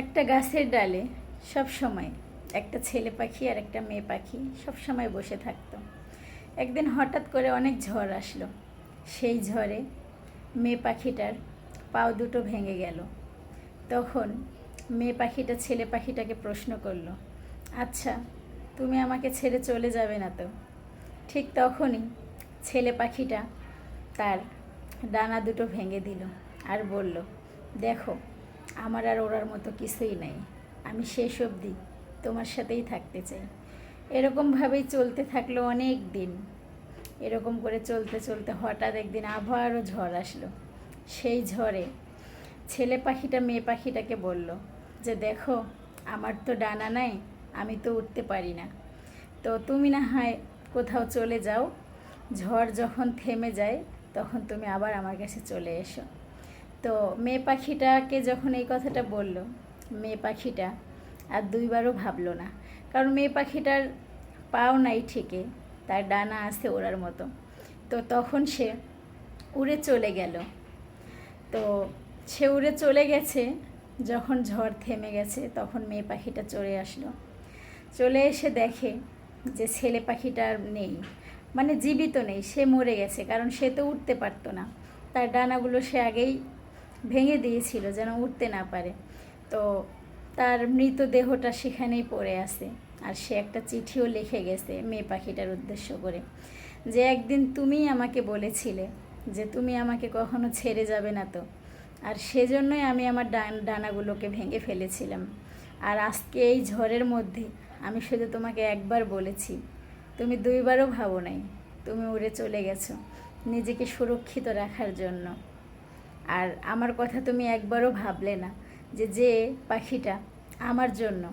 একটা গাছের ডালে সব সময় একটা ছেলে পাখি আর একটা মেয়ে পাখি সব সময় বসে থাকতো। একদিন হঠাৎ করে অনেক ঝড় আসলো। সেই ঝড়ে মেয়ে পাখিটার পাও দুটো ভেঙে গেল। তখন মেয়ে পাখিটা ছেলে পাখিটাকে প্রশ্ন করলো, আচ্ছা, তুমি আমাকে ছেড়ে চলে যাবে না তো? ঠিক তখনই ছেলে পাখিটা তার ডানা দুটো ভেঙে দিল আর বলল, দেখো, আমার আর ওড়ার মতো কিছুই নাই, আমি শেষ অবধি তোমার সাথেই থাকতে চাই। এরকমভাবেই চলতে থাকলো অনেক দিন। এরকম করে চলতে চলতে হঠাৎ একদিন আবারও ঝড় আসলো। সেই ঝড়ে ছেলে পাখিটা মেয়ে পাখিটাকে বলল যে, দেখো, আমার তো ডানা নাই, আমি তো উঠতে পারি না, তো তুমি না হয় কোথাও চলে যাও, ঝড় যখন থেমে যায় তখন তুমি আবার আমার কাছে চলে এসো। তো মেয়ে পাখিটাকে যখন এই কথাটা বলল, মেয়ে পাখিটা আর দুইবারও ভাবলো না। কারণ মেয়ে পাখিটার পাও নাই ঠিকই, তার ডানা আছে ওড়ার মতো। তো তখন সে উড়ে চলে গেল। তো সে উড়ে চলে গেছে। যখন ঝড় থেমে গেছে তখন মেয়ে পাখিটা চলে আসলো। চলে এসে দেখে যে ছেলে পাখিটা নেই, মানে জীবিত নেই, সে মরে গেছে। কারণ সে তো উঠতে পারতো না, তার ডানাগুলো সে আগেই ভেঙে দিয়েছিল যেন উঠতে না পারে। তো তার মৃতদেহটা সেখানেই পড়ে আছে। আর সে একটা চিঠিও লিখে গেছে মেয়ে পাখিটার উদ্দেশ্য করে, যে একদিন তুমিই আমাকে বলেছিলে যে তুমি আমাকে কখনো ছেড়ে যাবে না তো, আর সেজন্যই আমি আমার ডানাগুলোকে ভেঙে ফেলেছিলাম। আর আজকে এই ঝড়ের মধ্যে আমি শুধু তোমাকে একবার বলেছি, তুমি দুইবারও ভাবো নাই, তুমি উড়ে চলে গেছো নিজেকে সুরক্ষিত রাখার জন্য। আর আমার কথা তুমি একবারও ভাবলে না যে যে পাখিটা আমার জন্য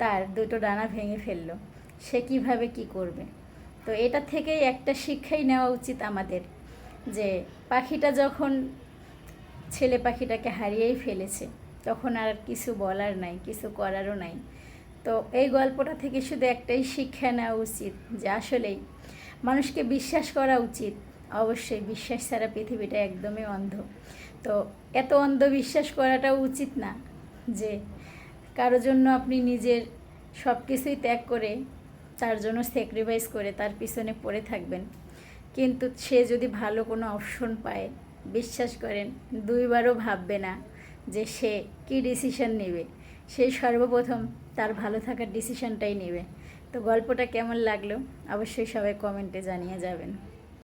তার দুটো ডানা ভেঙে ফেললো, সে কিভাবে কি করবে। তো এটা থেকেই একটা শিক্ষাই নেওয়া উচিত আমাদের, যে পাখিটা যখন ছেলে পাখিটাকে হারিয়েই ফেলেছে তখন আর কিছু বলার নাই, কিছু করারও নাই। তো এই গল্পটা থেকে শুধু একটাই শিক্ষা নেওয়া উচিত, যে আসলেই মানুষকে বিশ্বাস করা উচিত। অবশ্যই বিশ্বাস ছাড়া পৃথিবীটা একদমই অন্ধ। তো এত অন্ধবিশ্বাস করাটাও উচিত না যে কারোর জন্য আপনি নিজের সব কিছুই ত্যাগ করে, তার জন্য স্যাক্রিফাইস করে তার পিছনে পড়ে থাকবেন। কিন্তু সে যদি ভালো কোনো অপশন পায়, বিশ্বাস করেন দুইবারও ভাববে না যে সে কী ডিসিশন নেবে। সে সর্বপ্রথম তার ভালো থাকার ডিসিশনটাই নেবে। তো গল্পটা কেমন লাগলো অবশ্যই সবাই কমেন্টে জানিয়ে যাবেন।